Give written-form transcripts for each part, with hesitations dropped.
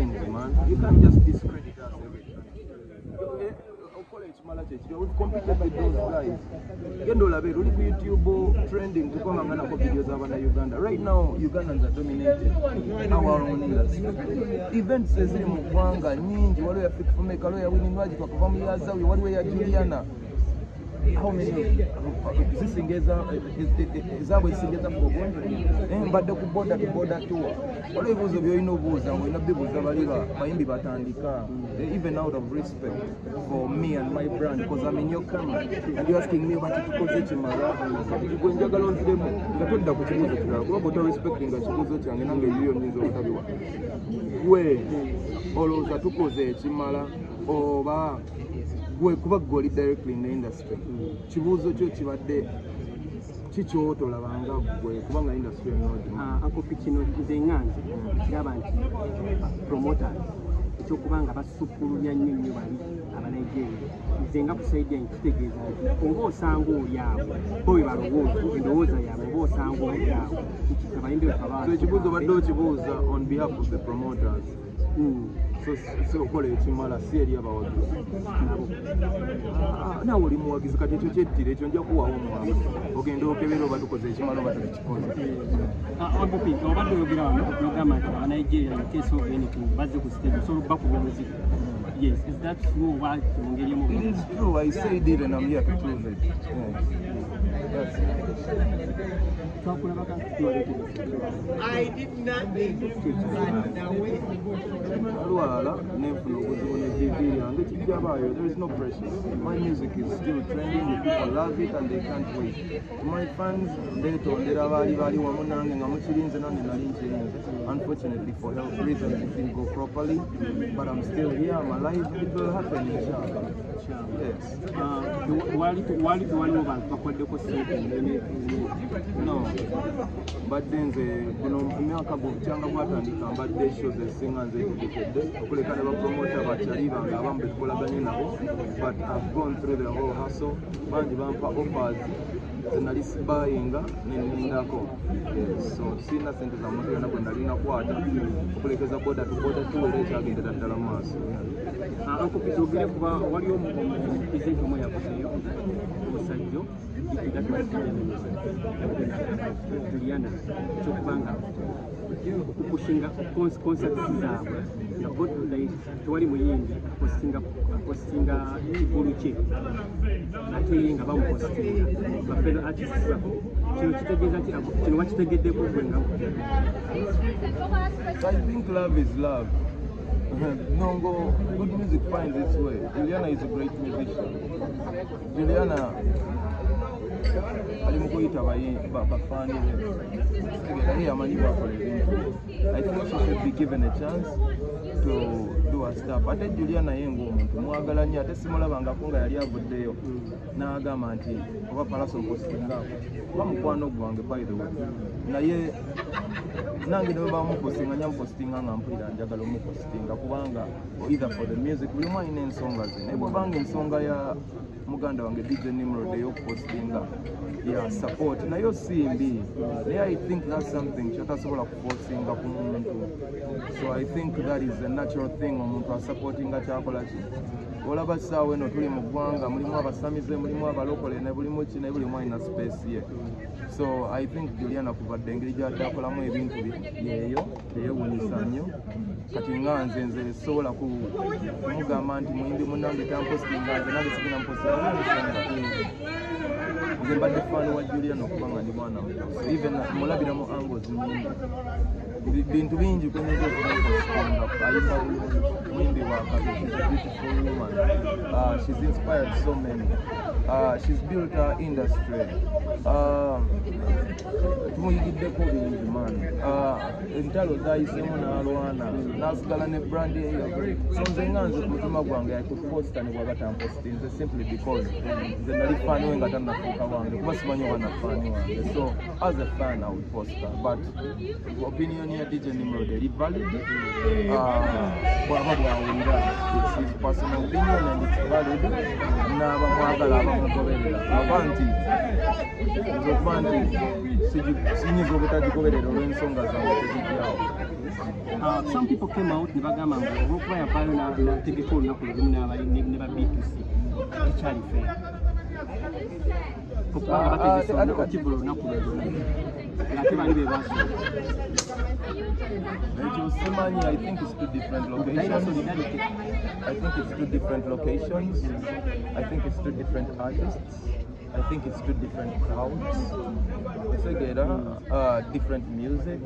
things, man. You can't just discredit us every time. We've competed with those guys. You know, like, YouTube trending to come and videos of Uganda. Right now, Ugandans are dominating our own industry. Events says in Mwanga, Ninja, what do you have to make a lawyer winning magic of Family, what do you have Juliana? How many this singers is always singers for one? But the border to border tour. What if was a very noble and when a people even out of respect for me and my brand, because I'm in your camera and you're asking me about it to cause it in my life. You go and juggle on them. You told that what about respecting that you go to and you news of everyone. Where all of that to cause it in Mala or we kuba goli directly in the industry. Chibuzo cho chibadde chichoto labanga gwe kubanga industry no. Ako pikino zenganze kiraba nti promoters ekyo kubanga basukulunya nnyo bali abanayigeria nzenga kusaidia nkitegeeza nti oba osanga olyawo bowe balowooza endowooza yaabwe oba osanga olyawo abayimbi bwe so ekibuuzo badde okibuuza on behalf of the promoters. So call it Chimala Seria about now we move is Kati Cheti, Jaku, okay, do Kevin over to Chimala over the Uncle Pink, over the program at Nigeria in case of anything, but the state, so back music. Yes, is that true? Why it is true, I said it and I'm here to prove it. Yes. I did nothing. There is no pressure. My music is still trending, the people love it and they can't wait. My fans, they told me unfortunately for health reasons it didn't go properly, but I'm still here, I'm alive, it will happen inshallah. Yes. No. But then myaka bw'obukyanga bwatandika mbadde shows ezisinga nzeetegekedde okuleka ne bapromota bakyali bange abamu betukolaganye nabo, but I've gone through the whole hustle. Bangi bampa offers zenali sibayinga nendako, so sina sente za muntu yonna gwe nalina kwata okulekeza boda to boda tuwera ekyagendera ddala mu maaso. Okupitogere kuba waliwo omupresenta omu yakozeyo omusajjo Juliana kyokubanga okupushinga concerts zaabwe tewali muyimbi apostinga kigulu kye ate ye nga bamupostinga bafero artists bako kino kitegeeza nti kino wakitegeddeko gwe nga I think love is love. Nongo, good music finds its way. Juliana is a great musician. Juliana alimukuyita bafani I think she should be given a chance to do her stuff. Ate Juliana yengo omuntu mwagala nnyo ate simulabangako nga yali avuddeyo n'agamba nti oba Pallaso mpostingako oba mukwano gwange by the way naye nange ne bamupostinga nyamupostinga nga mpulira njagala omupostinga kubanga either for the music buli omu alina ensonga ze naye bwebanga ensonga ya muganda wange DJ Nimrod ey'okupostinga ya support nayo simbi naye I think that's something kyotasobola kupostinga ku muntu, so I think that is a natural thing omuntu asupportinga kyakola ki. Olaba ssaawa eno tuli mu ggwanga mulimu abasamize mulimu abalokole ne bulimu ki naye buli omu alina space ye, so I think Juliana kuvadde engeri gy'atakolamu ebintu yeeyo teyeewunyisa nnyo. Kati nga nze sobola kumugamba nti muyimbi munnange tampostinga nze nange sigenda mpostinga nze mbadde faani wa Juliana okuba nga ndi mwana muto, even mulabiramu angles nyingi bintu bingi kwenyeza okubapostinga ayimba muyimbi wakati. She's a beautiful woman. She's inspired so many. She's built her industry. Tumuyigiddeko bingi man. Entalo zayisemu n'alwana n'asigala ne brand eyo, so nze nga nze ku mutima gwange yakuposta ne bwaba tampostinze simply because nze nali faani we nga tannafuuka wange kuba simanyi oba nafaani wange, so as a fan I would post her, but opinion ya DJ Nimrod eri valid bwaba bwawulira, it's his personal opinion and it's valid. N'abamwagala abamugoberera aba nti nze okuba nti sinyiza obutagigoberera olw'ensonga zange tezijjawo. Some people came out and bagamba ngo okuba yavayo nategeka olunaku lulimu ne ba B2C ekyali fair okubanga bategesa okukibula olunaku lulimu ng'ate bali be baso. I think it's two different locations. I think it's two different locations. I think it's two different artists. I think it's two different crowds. Different music.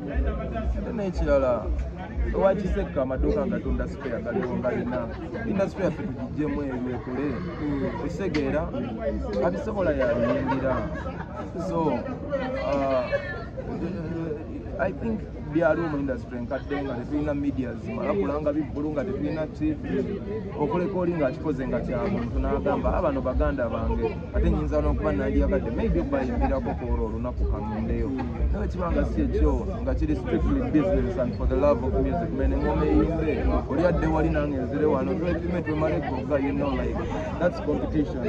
Wachise amaduka ngatunda spare galina industry ya tujijemu ebekule isegera abisobola yalingira. So I think byalimu industry nkaddenga tebina media zimala kulanga bivulunga tebina TV okulekolinga akikoze nga kya muntu n'agamba abano baganda bange ate nyinza n'okuba nalya kadde maybe bayimbirako koro olunaku kamundeyo nawe kibanga si ekyo nga kiri strictly business and for the love of music mene ngoma eyimbe olyadde wali nange nzire wano twepime twemale gogga, you know, like that's competition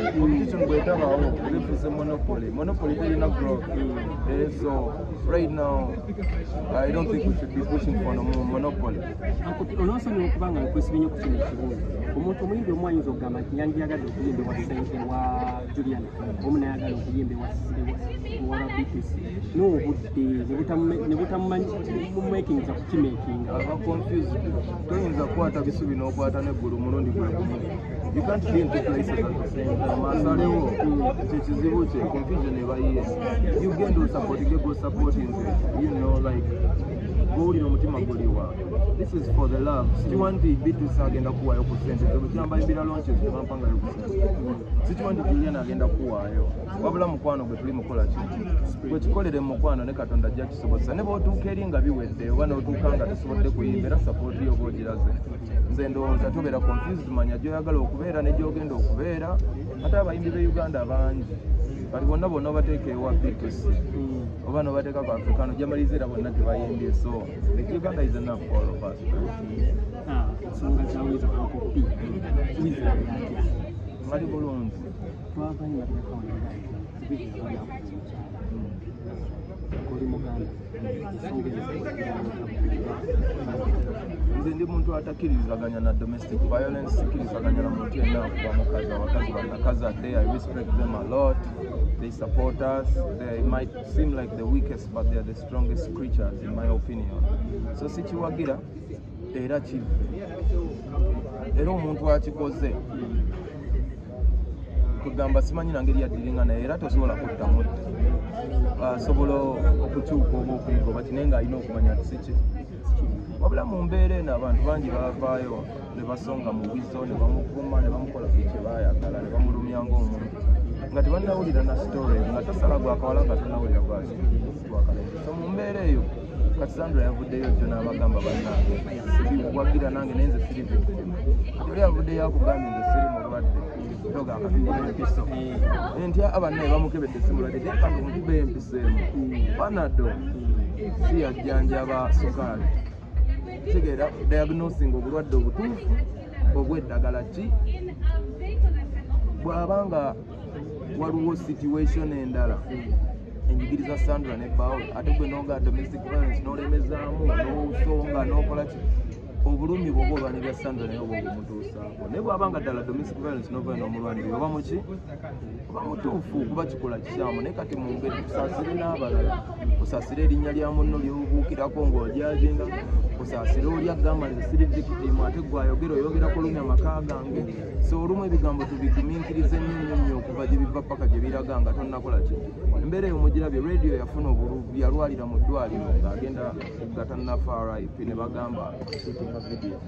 bwetabawo bifuse monopoly terina growth. So right now I don't think we should be pushing for no more monopoly. Also, you know, I'm going to say omuntu omuyimbi omu ayinza okugamba nti yandiyagadde okuyimba ewa ssente wa Julian omu nayagala okuyimba ewa BTC n'obudde ne butamumekingisa kukimekinga aba confused. Toyinza kukwata bisubi n'okwata n'eggulu mulundi gwe gumu. You can't be in two places at the same time. Asalewo kyekizibu kye confusion ebayiye. You genda osupporting go supporting, you know, like gowulira omutima guliwa. This is for the love. Sikiwanti B2C agenda kuwaayo ku ssente tebukyamba ebira launches tebampangayo ku ssente. Sikiwanti Julian agenda kuwaayo wabula mukwano gwe tuli mukola ki gwe kikolere mukwano ne Katonda ajja kisobozesa ne bw'otuuka eri nga biwedde oba n'otuuka nga tosobodde kuyimbira support yo oba ogiraze. Nze ndowooza tobeera confused, manya gy'oyagala okubeera ne gy'ogenda okubeera. Ate abayimbi be Uganda bangi kati bonna bateeka ewa B2C oba n'obateeka ku Africano gy'amalizira bonna tebayimbye. So Uganda is enough for all of us. Nsonga zawe z'akopi weasel yatya Mali bulungi twavanye mabiyakawanira weasel banakuza koli muganda nze ndi muntu atakirizaganya na domestic violence, sikirizaganya na muntu yenna akuba mukazi. Abakazi banakazadde, I respect them a lot. They support us. They might seem like the weakest, but they are the strongest creatures in my opinion. So sikiwagira era kive era omuntu akikoze kugamba simanyi nangeri yaddiringa naye era tosobola kuddamu asobola okukyuka oba okuyiga oba kine nga alina okumanya ti siki wabula mu mbeera eno abantu bangi bavaayo ne basonga mu wiso ne bamukuuma ne bamukola ku kye baayagala ne bamulumya ng'omuntu nga tebannawulira na story nga tosala gwakawala nga tonnawulira gwakalenzi. So mu mbeera eyo kati Sandra yavuddeyo jjo n'abagamba bannange wagira nange naye nze siri victim. Oli avuddeyo akugambye nze siri mulwadde toga akatuula empiso entya abannaye bamukebedde simulwadde naye kati omukuba empiseemu Panado si yajjanjaba sukaali kitegeera diagnosing obulwadde obutuufu obw'eddagala ki bw'abanga waliwo situation endala enjigiriza Sandra ne bawo ate gwe noga domestic violence n'olemezaamu n'osonga n'okola ki obulumi bwoba obanira Sandra naye obwo bumutuusaako naye bw'abanga ddala domestic violence n'ova n'omulwanirira oba muki oba mutuufu kuba kikola kikyamu naye kati mu ngeri kusaasire n'abalala kusaasire erinnya lya munno ly'obuukirako ng'olyajinga kusaasire oli agamba nze siri victim ate gwayogera oyogera kulumya amaka gange. So olumu ebigambo tubigumiikirize nnyo okuva gye biva paka gye biraga nga tonnakola ki. Embeera eyo mugirabye radio yafuna obulumi yalwalira mu ddwaliro ng'agenda kugatannafa RIP ne bagamba shootinga video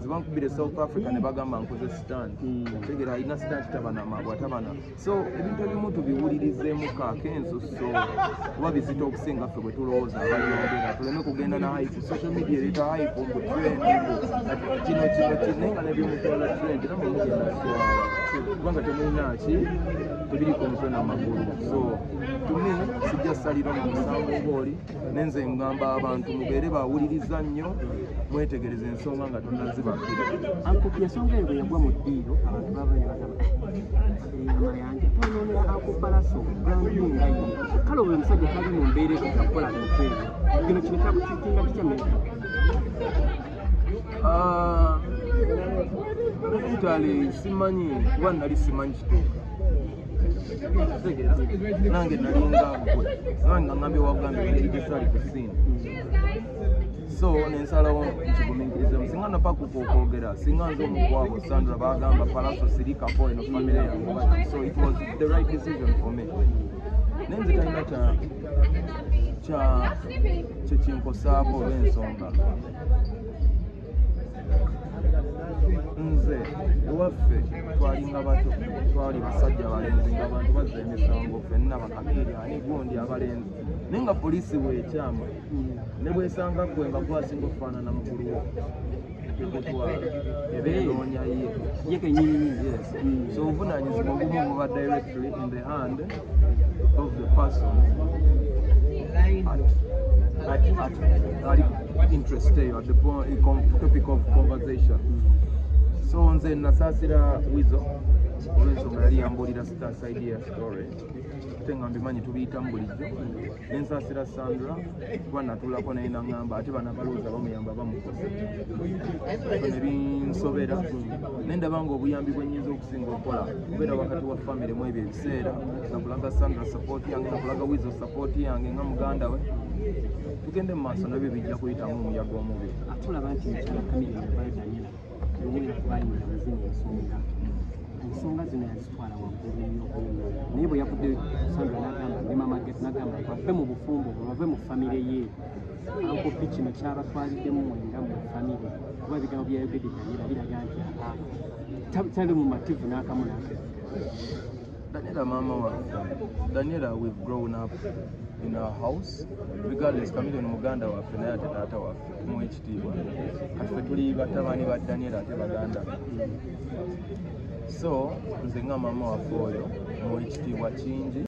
zibankubire South Africa ne bagamba nkoze stand tegera alina stand tabanamabwa tabana. So ebintu ebimu tubiwulirizeemu kakenso so kuba bizita okusinga ffe bwe tulowooza abayongera tuleme kugenda na hype. Social media ereta hype mu trend kino nga nebyomutwala trend era mumugenda kitwala kubanga temulina ki tebiriko omutwe n'amagulu. So tumi sijja saliro mu musango obaoli nenze ngamba abantu mubeere bawuliriza nnyo mwetegereze ensonga nga tonnazibakira. Ankopi ensonga eyo bwe yagwa mu ddiiro abantu baba ne bagamba enyama yange twonoonera Pallaso gandinga ye kale oyo omusajja tali mu mbeera ezo yakola bintu ebyo kino kyakukiikinga kikyameka Mentally simanyi kuba nali simanyi kituuka nange nalinga gwe nange ngambye wagambye ngeri gyesali ku ssiini so nensalawo nkigumiikirizamu singa napaka okwogera singa nze omugwabo Sandra bagamba Pallaso sirikako eno famire yange so it was the right decision for me nenze talina kyekinkosaako olw'ensonga nze ewaffe twalinga bato twali basajja abalenzi nga abantu bazza emisango ffenna bakakiiri ani gundi abalenzi naye nga poliisi weekyama ne bwesanga gwe nga gwasinga okufaanana mukuluwo ekutwala eba enoonya ye kenyini yes so obuvunaanyizibwa obumu buba directly in the hand of the person at interest at the topic of conversation so nze nasaasira weasel olw'ensonga yali yambuulira side ya story ate nga mbimanyi tubiyitamu bulijjo nensaasira Sandra kuba natuulako naye naŋŋamba ate bano abalowooza bamuyamba bamukoze so ne binsobera ne ndaba nga obuyambi bwe nnyinza okusinga okukola kubeera wakati wa famire mu ebyo ebiseera nakulaga Sandra support yange nakulaga weasel support yange nga muganda we tugende mu maaso nabyo bijja kuyitamu omuyaga omubi atulaba nti mukyala kamiri yabayo Daniela kubayingira muzina ensonga zino yazitwala waggulu nnyo naye bwe yavudde Sandra n'agamba ne mama Get n'agamba bave mu bufumbo bave mu famire ye ankopi kino kyabatwaliddemu mwenga mu famire kuba ebigambo byayogedde Daniela biraga nti tali mu mativu n'akamu n'ake Daniela mama waffe Daniela we've grown up in our house regardless Chameleon muganda waffe naye ate taata waffe tumuwa ekitiibwa kati ffe tuli batabani ba Daniela ate baganda so nze nga mama waffe oyo muwa ekitiibwa kingi